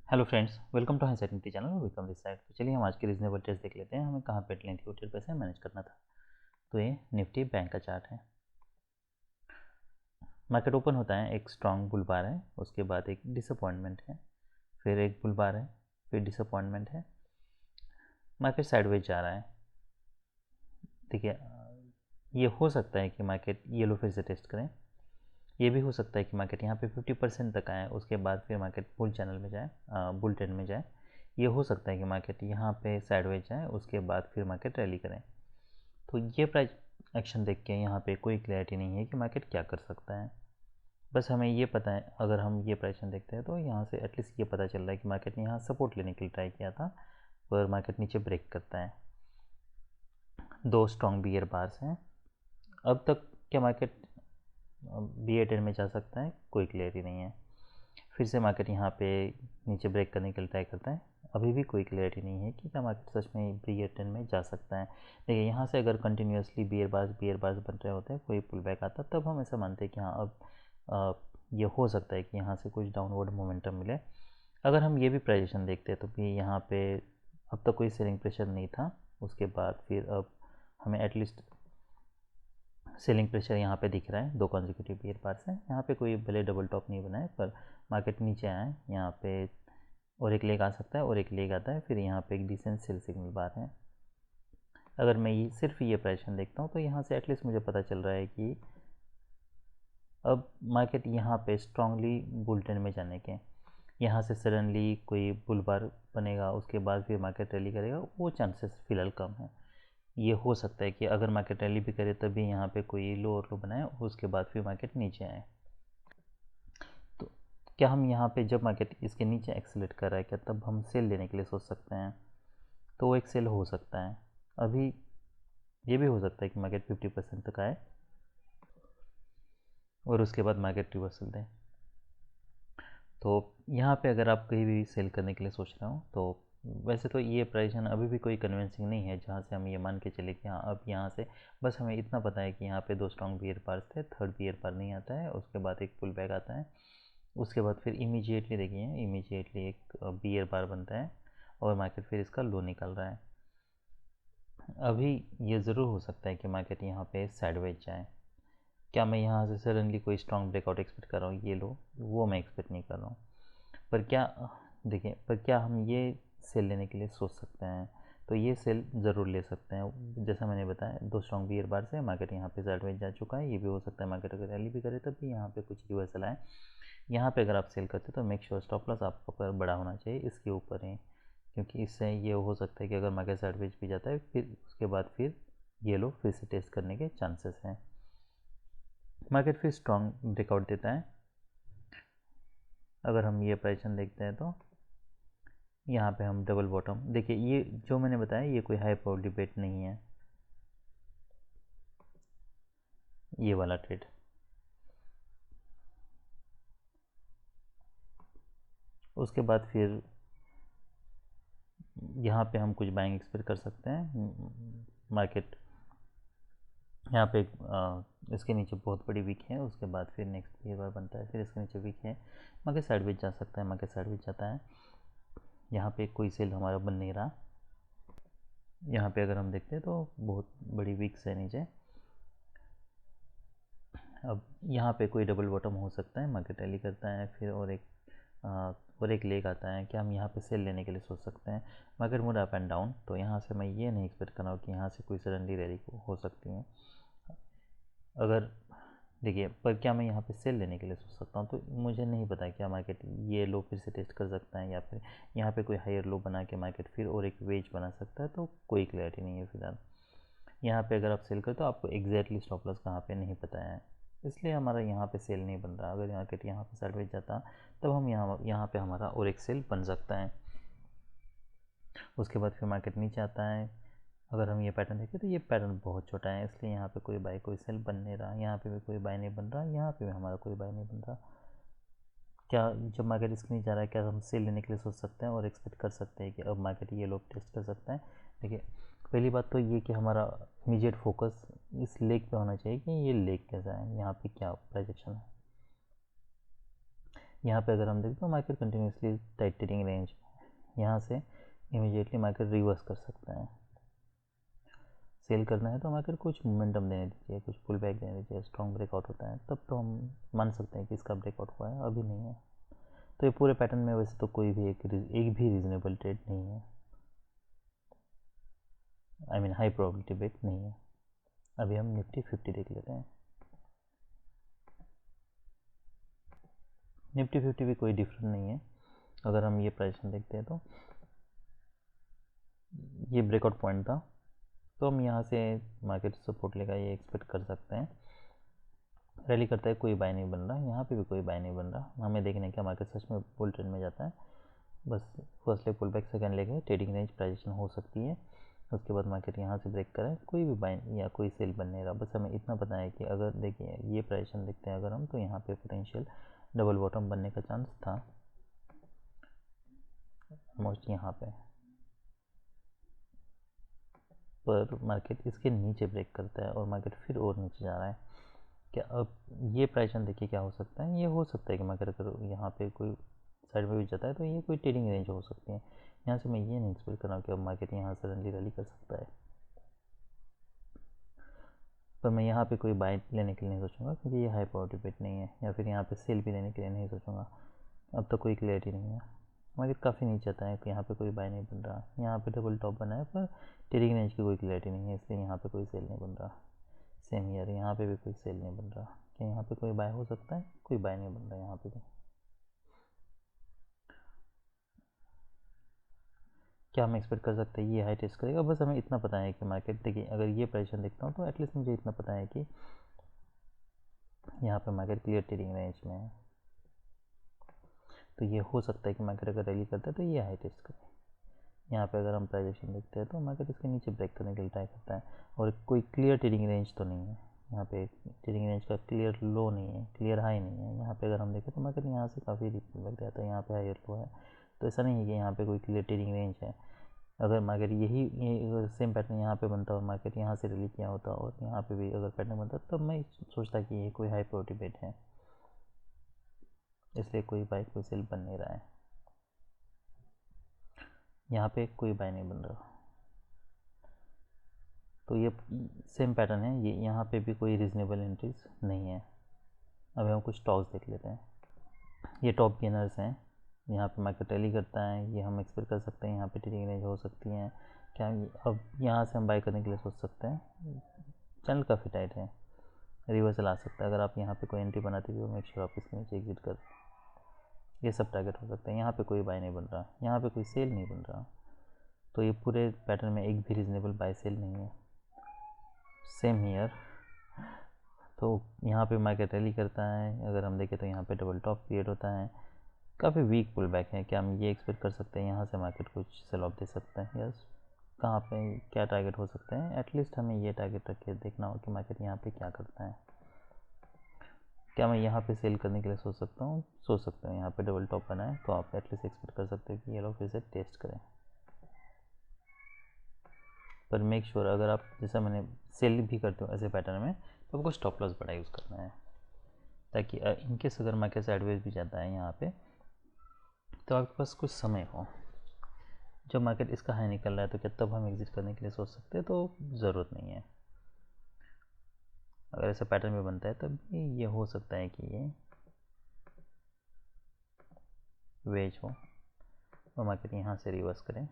Hello friends, welcome to Highset Nifty channel. Welcome this side. तो चलिए हम आज के रीजनेबल ट्रेड्स देख लेते हैं, हमें कहाँ पे लेंथी ट्रेड पैसे मैनेज करना था। तो ये निफ्टी बैंक का चार्ट है। मार्केट ओपन होता है, एक स्ट्रॉन्ग बुल बार है, उसके बाद एक डिसअपॉइंटमेंट है, फिर एक बुल बार है, फिर डिसअपॉइंटमेंट है। मार्केट साइडवेज जा रहा है। देखिए, ये हो सकता है कि मार्केट ये लो फिर से टेस्ट करें। ये भी हो सकता है कि मार्केट यहाँ पे 50% तक आए, उसके बाद फिर मार्केट बुल चैनल में जाए, बुल ट्रेंड में जाए। ये हो सकता है कि मार्केट यहाँ पे साइडवेज जाए, उसके बाद फिर मार्केट रैली करें। तो ये प्राइस एक्शन देख के यहाँ पे कोई क्लैरिटी नहीं है कि मार्केट क्या कर सकता है। बस हमें ये पता है, अगर हम ये प्राइस एक्शन देखते हैं तो यहाँ से एटलीस्ट ये पता चल रहा है कि मार्केट ने यहाँ सपोर्ट लेने के लिए ट्राई किया था, पर मार्केट नीचे ब्रेक करता है। दो स्ट्रॉन्ग बियर बार्स हैं। अब तक क्या मार्केट BA10 में जा सकता है, कोई क्लियरिटी नहीं है। फिर से मार्केट यहाँ पे नीचे ब्रेक करने के लिए ट्राई करता है, अभी भी कोई क्लियरिटी नहीं है कि क्या मार्केट सच में BA10 में जा सकता है। देखिए, यहाँ से अगर कंटिन्यूसली बियर बार्स बन रहे होते हैं, कोई पुल बैक आता, तब हम ऐसा मानते हैं कि हाँ अब ये हो सकता है कि यहाँ से कुछ डाउनवर्ड मोमेंटम मिले। अगर हम ये भी प्राइजेशन देखते हैं तो भी यहाँ पे अब तक कोई सेलिंग प्रेशर नहीं था, उसके बाद फिर अब हमें एटलीस्ट सेलिंग प्रेशर यहाँ पे दिख रहा है। दो कॉन्जिक्यूटिव बियर बार्स हैं, यहाँ पे कोई भले डबल टॉप नहीं बना है, पर मार्केट नीचे आए यहाँ पे, और एक लेग आ सकता है और एक लेग आता है, फिर यहाँ पे एक डिसेंट सेल सिग्नल बार है। अगर मैं ये सिर्फ ये प्राइजेशन देखता हूँ तो यहाँ से एटलीस्ट मुझे पता चल रहा है कि अब मार्केट यहाँ पे स्ट्रांगली बुल ट्रेंड में जाने के, यहाँ से सडनली कोई बुल बार बनेगा, उसके बाद फिर मार्केट रैली करेगा, वो चांसेस फिलहाल कम है। ये हो सकता है कि अगर मार्केट रैली भी करे तभी यहाँ पे कोई लो और लो बनाए, उसके बाद फिर मार्केट नीचे आए। तो क्या हम यहाँ पे जब मार्केट इसके नीचे एक्सेलेरेट कर रहा है, क्या तब हम सेल लेने के लिए सोच सकते हैं? तो वो एक सेल हो सकता है। अभी ये भी हो सकता है कि मार्केट 50% तक आए और उसके बाद मार्केट रिवर्सल दे। तो यहाँ पे अगर आप कहीं भी सेल करने के लिए सोच रहे हो तो वैसे तो ये प्राइजेशन अभी भी कोई कन्विंसिंग नहीं है जहाँ से हम ये मान के चले कि हाँ अब यहाँ से, बस हमें इतना पता है कि यहाँ पे दो स्ट्रॉन्ग बियर पार्स थे, थर्ड बियर पार नहीं आता है, उसके बाद एक पुल बैक आता है, उसके बाद फिर इमीजिएटली देखिए, इमीजिएटली एक बियर पार बनता है और मार्केट फिर इसका लो निकल रहा है। अभी ये ज़रूर हो सकता है कि मार्केट यहाँ पे साइडवेज जाए। क्या मैं यहाँ से सडनली कोई स्ट्रॉन्ग ब्रेकआउट एक्सपेक्ट कर रहा हूँ, ये लो, वो मैं एक्सपेक्ट नहीं कर रहा हूँ। पर क्या, देखिए, पर क्या हम ये सेल लेने के लिए सोच सकते हैं? तो ये सेल ज़रूर ले सकते हैं। जैसा मैंने बताया, दो स्ट्रॉन्ग बियर बार से मार्केट यहाँ पे साइडवेज जा चुका है। ये भी हो सकता है मार्केट अगर रैली भी करे तब भी यहाँ पे कुछ रिवर्सल आए। यहाँ पे अगर आप सेल करते तो मेक श्योर स्टॉप लॉस आपका पर बड़ा होना चाहिए इसके ऊपर ही, क्योंकि इससे ये हो सकता है कि अगर मार्केट साइडवेज भी जाता है फिर उसके बाद फिर ये लो फिर से टेस्ट करने के चांसेस हैं। मार्केट फिर स्ट्रॉन्ग ब्रेकआउट देता है। अगर हम ये प्राइसन देखते हैं तो यहाँ पे हम डबल बॉटम, देखिए ये जो मैंने बताया ये कोई हाई प्रोबेबिलिटी बेट नहीं है, ये वाला ट्रेड। उसके बाद फिर यहाँ पे हम कुछ बाइंग एक्सपेक्ट कर सकते हैं। मार्केट यहाँ पे इसके नीचे बहुत बड़ी वीक है, उसके बाद फिर नेक्स्ट बियर बार बनता है, फिर इसके नीचे वीक है, मार्केट साइडवेज जा सकता है, मार्केट साइडवेज जाता है। यहाँ पे कोई सेल हमारा बन नहीं रहा। यहाँ पे अगर हम देखते हैं तो बहुत बड़ी वीक्स है नीचे। अब यहाँ पे कोई डबल बॉटम हो सकता है, मार्केट रैली करता है फिर और एक लेग आता है। क्या हम यहाँ पे सेल लेने के लिए सोच सकते हैं? Market mood up and down, तो यहाँ से मैं ये नहीं एक्सपेक्ट कर रहा हूँ कि यहाँ से कोई सडनली रैली हो सकती है। अगर देखिए, पर क्या मैं यहाँ पे सेल लेने के लिए सोच सकता हूँ? तो मुझे नहीं पता क्या मार्केट ये लो फिर से टेस्ट कर सकता है या फिर यहाँ पे कोई हायर लो बना के मार्केट फिर और एक वेज बना सकता है, तो कोई क्लैरिटी नहीं है फिलहाल। यहाँ पे अगर आप सेल करते हो आपको एग्जैक्टली स्टॉप लॉस कहाँ पे नहीं पता है, इसलिए हमारा यहाँ पे सेल नहीं बन रहा। अगर मार्केट यहाँ पे साइडवेज जाता तब हम यहाँ पे हमारा और एक सेल बन सकता है। उसके बाद फिर मार्केट नीचे आता है। अगर हम ये पैटर्न देखें तो ये पैटर्न बहुत छोटा है, इसलिए यहाँ पे कोई बाय कोई सेल बन नहीं रहा, यहाँ पे भी कोई बाय नहीं बन रहा, यहाँ पे भी हमारा कोई बाय नहीं बन रहा। क्या जब मार्केट इसके नहीं जा रहा है क्या हम सेल लेने के लिए सोच सकते हैं और एक्सपेक्ट कर सकते हैं कि अब मार्केट ये लोग टेस्ट कर सकता है? देखिए, पहली बात तो ये कि हमारा इमीडिएट फोकस इस लेग पे होना चाहिए कि ये लेग कैसा है, यहाँ पे क्या प्राइस एक्शन है। यहाँ पे अगर हम देखें तो मार्केट कंटिन्यूसली टाइटनिंग रेंज में, यहाँ से इमीडिएटली मार्केट रिवर्स कर सकता है। सेल करना है तो मार्केट कुछ मोमेंटम देने दीजिए, कुछ पुल बैक देने दीजिए, स्ट्रॉन्ग ब्रेकआउट होता है तब तो हम मान सकते हैं कि इसका ब्रेकआउट हुआ है, अभी नहीं है। तो ये पूरे पैटर्न में वैसे तो कोई भी एक भी रीजनेबल ट्रेड नहीं है, आई मीन हाई प्रोबेबिलिटी बेट नहीं है। अभी हम निफ्टी 50 देख लेते हैं। निफ्टी 50 भी कोई डिफरेंट नहीं है। अगर हम ये प्राइस देखते हैं तो ये ब्रेकआउट पॉइंट था, तो हम यहाँ से मार्केट सपोर्ट लेगा ये एक्सपेक्ट कर सकते हैं। रैली करता है, कोई बाय नहीं बन रहा, यहाँ पे भी कोई बाय नहीं बन रहा। हमें देखने क्या मार्केट सच में बुल ट्रेंड में जाता है। बस first leg pull back, second leg है ट्रेडिंग रेंज प्राइजेशन हो सकती है। उसके बाद मार्केट यहाँ से ब्रेक करें, कोई भी बाय या कोई सेल बन नहीं रहा। बस हमें इतना पता है कि अगर देखिए ये प्राइजेशन देखते हैं अगर हम, तो यहाँ पे पोटेंशियल डबल बॉटम बनने का चांस था ऑलमोस्ट यहाँ पे, पर मार्केट इसके नीचे ब्रेक करता है और मार्केट फिर और नीचे जा रहा है। क्या अब ये प्राइजेशन देखिए क्या हो सकता है, ये हो सकता है कि मार्केट अगर यहाँ पे कोई साइड में भी जाता है तो ये कोई ट्रेडिंग रेंज हो सकती है। यहाँ से मैं ये नहीं एक्सपेक्ट कर रहा हूँ कि अब मार्केट यहाँ सडनली रैली कर सकता है, पर मैं यहाँ पे कोई बाय लेने के लिए नहीं सोचूंगा क्योंकि ये हाई प्रोबेबिलिटी बेट नहीं है, या फिर यहाँ पे सेल भी लेने के लिए नहीं सोचूंगा। अब तो कोई क्लियरिटी नहीं है, मार्केट काफ़ी नीचे आता है कि यहाँ पे कोई बाय नहीं बन रहा। यहाँ पे डबल टॉप बना है पर ट्रेडिंग रेंज की कोई क्लियरिटी नहीं है, इसलिए यहाँ पे कोई सेल नहीं बन रहा। सेम ईयर यहाँ पे भी कोई सेल नहीं बन रहा। क्या यहाँ पे कोई बाय हो सकता है? कोई बाय नहीं बन रहा यहाँ पे भी। क्या हम एक्सपेक्ट कर सकते हैं ये हाई टेस्ट करेगा? बस हमें इतना पता है कि मार्केट देखिए अगर ये प्राइस देखता हूँ तो एटलीस्ट मुझे इतना पता है कि यहाँ पे मार्केट क्लियर ट्रेडिंग रेंज में है, तो ये हो सकता है कि मार्केट अगर रैली करता है तो ये हाई टेस्ट करे। यहाँ पे अगर हम प्राइजेशन देखते हैं तो मार्केट इसके नीचे ब्रेक करने के लिए ट्राई करता है, और कोई क्लियर ट्रेडिंग रेंज तो नहीं है। यहाँ पे ट्रेडिंग रेंज का क्लियर लो नहीं है, क्लियर हाई नहीं है। यहाँ पे अगर हम देखें तो मार्केट यहाँ से काफ़ी रिफ्लेक्ट जाता है, यहाँ पे हाई लो है, तो ऐसा नहीं है कि यहाँ पे कोई क्लियर ट्रेडिंग रेंज है। अगर मार्केट ये सेम पैटर्न यहाँ पे बनता और मार्केट यहाँ से रिलीज किया होता और यहाँ पे भी अगर पैटर्न बनता तब मैं सोचता कि ये कोई हाई प्रोबेबिलिटी बेट है, इसलिए कोई बाय कोई सेल बन नहीं रहा है। यहाँ पे कोई बाय नहीं बन रहा, तो ये सेम पैटर्न है। ये यहाँ पे भी कोई रीजनेबल एंट्रीज नहीं है। अब हम कुछ स्टॉक्स देख लेते हैं। ये टॉप गेनर्स हैं, यहाँ पे मार्केट रैली करता है, ये हम एक्सपेक्ट कर सकते हैं यहाँ पे ट्रेडिंग रेंज हो सकती है। क्या अब यहाँ से हम बाय करने के लिए सोच सकते हैं? चैनल काफ़ी टाइट है, रिवर्सल आ सकता है। अगर आप यहाँ पे कोई एंट्री बनाते हुए मेक श्योर आप इसके नीचे एग्जिट कर, ये सब टारगेट हो सकते हैं। यहाँ पे कोई बाय नहीं बन रहा, यहाँ पे कोई सेल नहीं बन रहा, तो ये पूरे पैटर्न में एक भी रीजनेबल बाय सेल नहीं है। सेम ईयर, तो यहाँ पे मार्केट रैली करता है, अगर हम देखें तो यहाँ पे डबल टॉप क्रिएट होता है, काफ़ी वीक पुल बैक है। क्या हम ये एक्सपेक्ट कर सकते हैं यहाँ से मार्केट कुछ सेल ऑफ दे सकते हैं? यस। कहाँ पे क्या टारगेट हो सकते हैं? एटलीस्ट हमें ये टारगेट रख के देखना हो कि मार्केट यहाँ पे क्या करता है। क्या मैं यहाँ पे सेल करने के लिए सोच सकता हूँ? सोच सकते हैं। यहाँ पे डबल टॉप बना है तो आप एटलीस्ट एक्सपेक्ट कर सकते हैं कि ये लोग फिर से टेस्ट करें, पर मेक श्योर अगर आप जैसा मैंने सेल भी करते हो ऐसे पैटर्न में तो आपको स्टॉप लॉस बड़ा यूज़ करना है, ताकि इनकेस अगर मार्केट साइडवेज भी जाता है यहाँ पे तो आपके पास कुछ समय हो। जब मार्केट इसका हाई निकल रहा है तो क्या तब हम एग्जिट करने के लिए सोच सकते हैं? तो ज़रूरत नहीं है। अगर ऐसा पैटर्न भी बनता है तब भी ये हो सकता है कि ये वेज हो और मार्केट यहाँ से रिवर्स करें।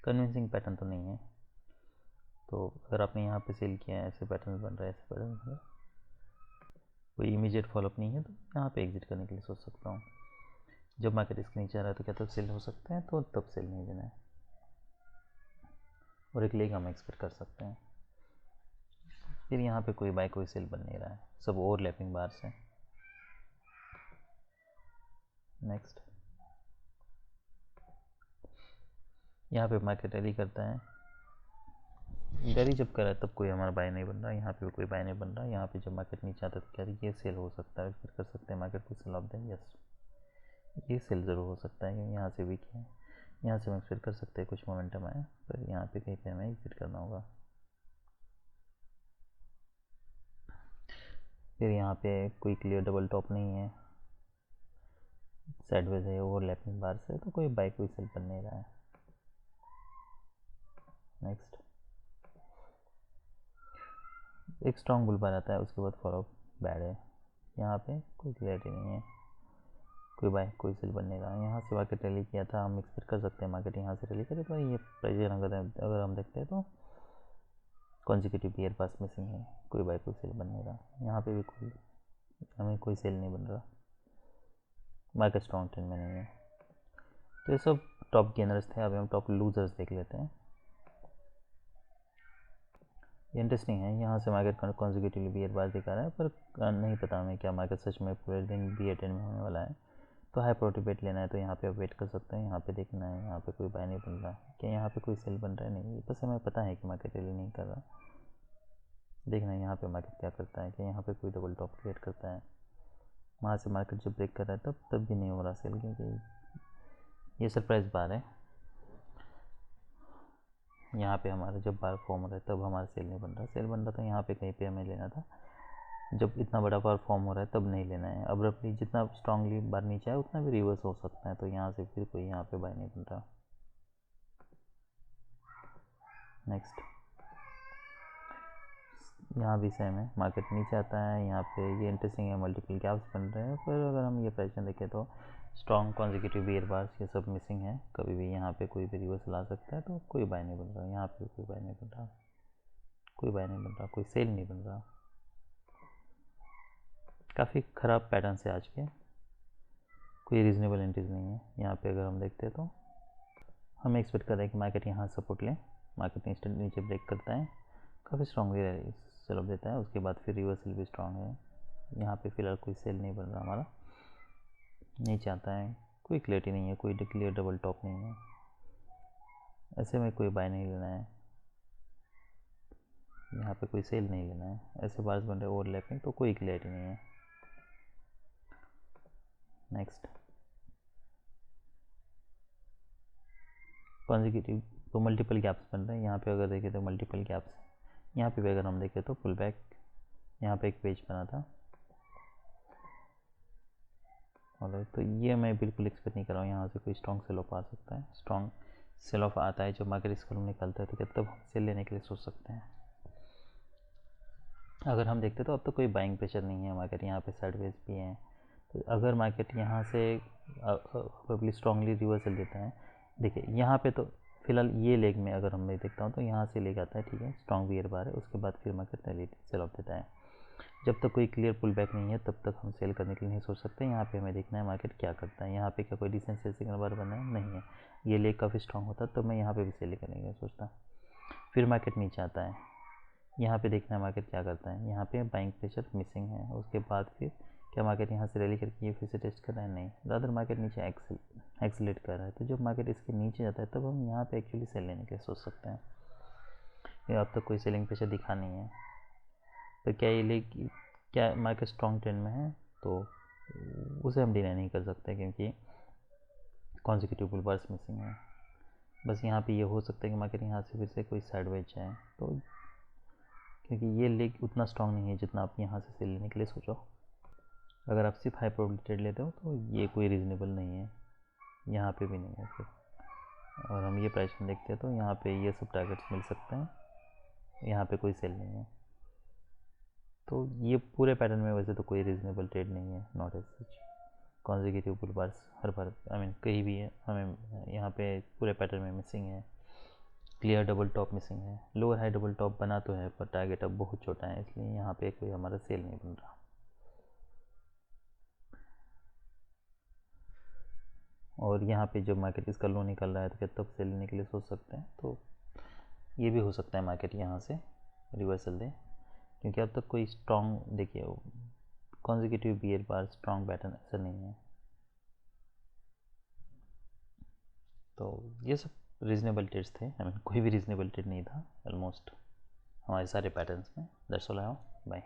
कन्विंसिंग पैटर्न तो नहीं है, तो अगर आपने यहाँ पे सेल किया है, ऐसे पैटर्न बन रहा है, ऐसे पैटर्न बन रहा है, कोई इमीडिएट फॉलोअप नहीं है, तो यहाँ पे एग्जिट करने के लिए सोच सकता हूँ। जब मार्केट इसके नीचे आ रहा है तो क्या तब सेल हो सकते हैं? तो तब सेल नहीं देना है, और एक लेग हम एक्सपेक्ट कर सकते हैं। फिर यहाँ पे कोई बाय कोई सेल बन नहीं रहा है, सब ओवरलैपिंग बार से। नेक्स्ट, यहाँ पे मार्केट रैली करता है, रैली जब कर रहा है तब कोई हमारा बाय नहीं बन रहा, यहाँ पे भी कोई बाय नहीं बन रहा। यहाँ पे जब मार्केट नीचे आता है तो क्या ये सेल हो सकता है? एक्सपेक्ट कर सकते हैं मार्केट को सेल ऑफ दें। यस, ये सेल ज़रूर हो सकता है क्योंकि यहाँ से वीक है। यहाँ से हम एक्सपेक्ट कर सकते हैं कुछ मोमेंटम आए, पर यहाँ पे कहीं पे हमें एग्जिट करना होगा। फिर यहाँ पे कोई क्लियर डबल टॉप नहीं है, साइडवेज है ओवरलैपिंग बार से, तो कोई बाई कोई सेल बन नहीं रहा है। नेक्स्ट एक स्ट्रॉन्ग बुल बार आता है, उसके बाद फॉलो बैड है, यहाँ पे कोई क्लियरिटी नहीं है, कोई बाय कोई सेल बन नहीं रहा है। यहाँ से मार्केट रैली किया था, हम एक्सपेक्ट कर सकते हैं मार्केट यहाँ से रैली करे, पर ये प्राइस अगर हम देखते हैं तो कॉन्जिक्यूटिव ईयर पास मिसिंग है, कोई बाय कोई सेल बन नहीं रहा। यहाँ पे भी कोई हमें कोई सेल नहीं बन रहा, मार्केट स्ट्रॉन्ग ट्रेंड में नहीं है। तो ये सब टॉप गेनर्स थे। अभी हम टॉप लूजर्स देख लेते हैं। ये इंटरेस्टिंग है, यहाँ से मार्केट कॉन्जिक्यूटिवली बियर बार दिखा रहा है, पर नहीं पता हमें क्या मार्केट सच में पूरे दिन बियर ट्रेंड में होने वाला है। तो हाई प्रोटी बेट लेना है तो यहाँ पे आप वेट कर सकते हैं, यहाँ पे देखना है, यहाँ पे कोई बाय नहीं बन रहा, क्या यहाँ पे कोई सेल बन रहा है, नहीं, बस हमें पता है कि मार्केट रैली नहीं कर रहा। देखना है यहाँ पे मार्केट क्या करता है, कि यहाँ पे कोई डबल टॉप क्रिएट करता है, वहाँ से मार्केट जब ब्रेक कर रहा है तब भी नहीं हो रहा सेल, क्योंकि ये सरप्राइज बार है। यहाँ पे हमारा जब बार फॉर्म हो रहा है तब हमारा सेल नहीं बन रहा, सेल बन रहा था यहाँ पे कहीं पे हमें लेना था, जब इतना बड़ा बार फॉर्म हो रहा है तब नहीं लेना है। अब्रप्टली जितना स्ट्रांगली बार नीचे आए उतना भी रिवर्स हो सकता है, तो यहाँ से फिर कोई यहाँ पे बाय नहीं बन रहा। नेक्स्ट यहाँ भी सेम है, मार्केट नीचे आता है, यहाँ पे ये इंटरेस्टिंग है, मल्टीपल गैप्स बन रहे हैं, पर अगर हम ये प्राइस देखें तो स्ट्रॉन्ग कॉन्जिक्यूटिव बियर बार्स ये सब मिसिंग है, कभी भी यहाँ पे कोई भी रिवर्सल आ सकता है, तो कोई बाय नहीं बन रहा, यहाँ पे कोई बाय नहीं बन रहा, कोई बाय नहीं बन रहा, कोई सेल नहीं बन रहा। काफ़ी ख़राब पैटर्न से आज के, कोई रीज़नेबल एंट्रीज नहीं है। यहाँ पे अगर हम देखते हैं तो हम एक्सपेक्ट कर रहे हैं कि मार्केट यहाँ सपोर्ट लें, मार्केट इंस्टेंट नीचे ब्रेक करता है, काफ़ी स्ट्रॉन्गली सेल देता है, उसके बाद फिर रिवर्सल भी स्ट्रॉन्ग है। यहाँ पे फिलहाल कोई सेल नहीं बन रहा हमारा, नीचे आता है, कोई क्लियरिटी नहीं है, कोई क्लियर डबल टॉप नहीं है, ऐसे में कोई बाय नहीं लेना है, यहाँ पे कोई सेल नहीं लेना है, ऐसे बार्स बन रहे ओवरलैपिंग, तो कोई क्लियरिटी नहीं है। नेक्स्ट कॉन्जिक्यूटिव तो मल्टीपल गैप्स बन रहे हैं, यहाँ पे अगर देखें तो मल्टीपल गैप्स, यहाँ पे भी अगर हम देखें तो पुल बैक, यहाँ पे एक पेज बना था, और तो ये मैं बिल्कुल एक्सपेक्ट नहीं कर रहा हूँ यहाँ से कोई स्ट्रॉन्ग सेल ऑफ आ सकता है। स्ट्रॉन्ग सेल ऑफ आता है जब मार्केट इसको निकलता है, तो क्या तब हम सेल लेने के लिए सोच सकते हैं। अगर हम देखते तो अब तो कोई बाइंग प्रेशर नहीं है, मार्केट यहाँ पे साइडवेज भी है, तो अगर मार्केट यहाँ से प्रोबेबली स्ट्रांगली रिवर्सल देता है, देखिए यहाँ पे तो फिलहाल ये लेग में अगर हम देखता हूँ तो यहाँ से लेग आता है, ठीक है, स्ट्रॉन्ग बियर बार है, उसके बाद फिर मार्केट रैली सेल ऑफ देता है। जब तक कोई क्लियर पुल बैक नहीं है तब तक हम सेल करने के लिए नहीं सोच सकते। यहाँ पे हमें देखना है मार्केट क्या करता है, यहाँ पे क्या कोई डिसेंट सेल सिग्नल बार बना है, नहीं है, ये लेग काफ़ी स्ट्रॉन्ग होता है, तो मैं यहाँ पे भी सेल करने के सोचता। फिर मार्केट नीचे आता है, यहाँ पे देखना है मार्केट क्या करता है, यहाँ पे बाइंग प्रेशर मिसिंग है, उसके बाद फिर क्या मार्केट यहाँ से रैली करके ये फिर से टेस्ट कर रहा है, नहीं, ज़्यादातर मार्केट नीचे एक्सेलेट कर रहा है, तो जब मार्केट इसके नीचे जाता है तब हम यहाँ पे एक्चुअली सेल लेने के लिए सोच सकते हैं। ये अब तक कोई सेलिंग प्रेशर दिखा नहीं है, तो क्या ये ले क्या मार्केट स्ट्रॉन्ग ट्रेंड में है, तो उसे हम डिनाई नहीं कर सकते, क्योंकि कॉन्जिक्यूटिव पुल बार्स मिसिंग है। बस यहाँ पे ये हो सकता है कि मार्केट यहाँ से फिर से कोई साइडवेज जाए, तो क्योंकि ये लेग उतना स्ट्रॉन्ग नहीं है जितना आप यहाँ से सेल लेने के लिए सोचो। अगर आप सिर्फ हाई प्रोबेबिलिटी ट्रेड लेते हो तो ये कोई रीज़नेबल नहीं है, यहाँ पे भी नहीं है फिर। और हम ये प्राइस में देखते हैं तो यहाँ पे ये सब टारगेट्स मिल सकते हैं, यहाँ पे कोई सेल नहीं है, तो ये पूरे पैटर्न में वैसे तो कोई रीज़नेबल ट्रेड नहीं है, not as such. Consecutive pull bars हर बार कहीं भी है, हमें यहाँ पे पूरे पैटर्न में मिसिंग है, क्लियर डबल टॉप मिसिंग है, लोअर हाई डबल टॉप बना तो है पर टारगेट अब बहुत छोटा है, इसलिए यहाँ पे कोई हमारा सेल नहीं बन रहा। और यहाँ पे जब मार्केट इसका लो निकल रहा है तो क्या तब सेल लेने के लिए सोच सकते हैं, तो ये भी हो सकता है मार्केट यहाँ से रिवर्सल दे, क्योंकि अब तक कोई स्ट्रॉन्ग, देखिए consecutive bear bar strong pattern ऐसा नहीं है। तो ये सब रीजनेबल ट्रेड्स थे, कोई भी रीजनेबल ट्रेड नहीं था ऑलमोस्ट हमारे सारे पैटर्न्स में। That's all, bye.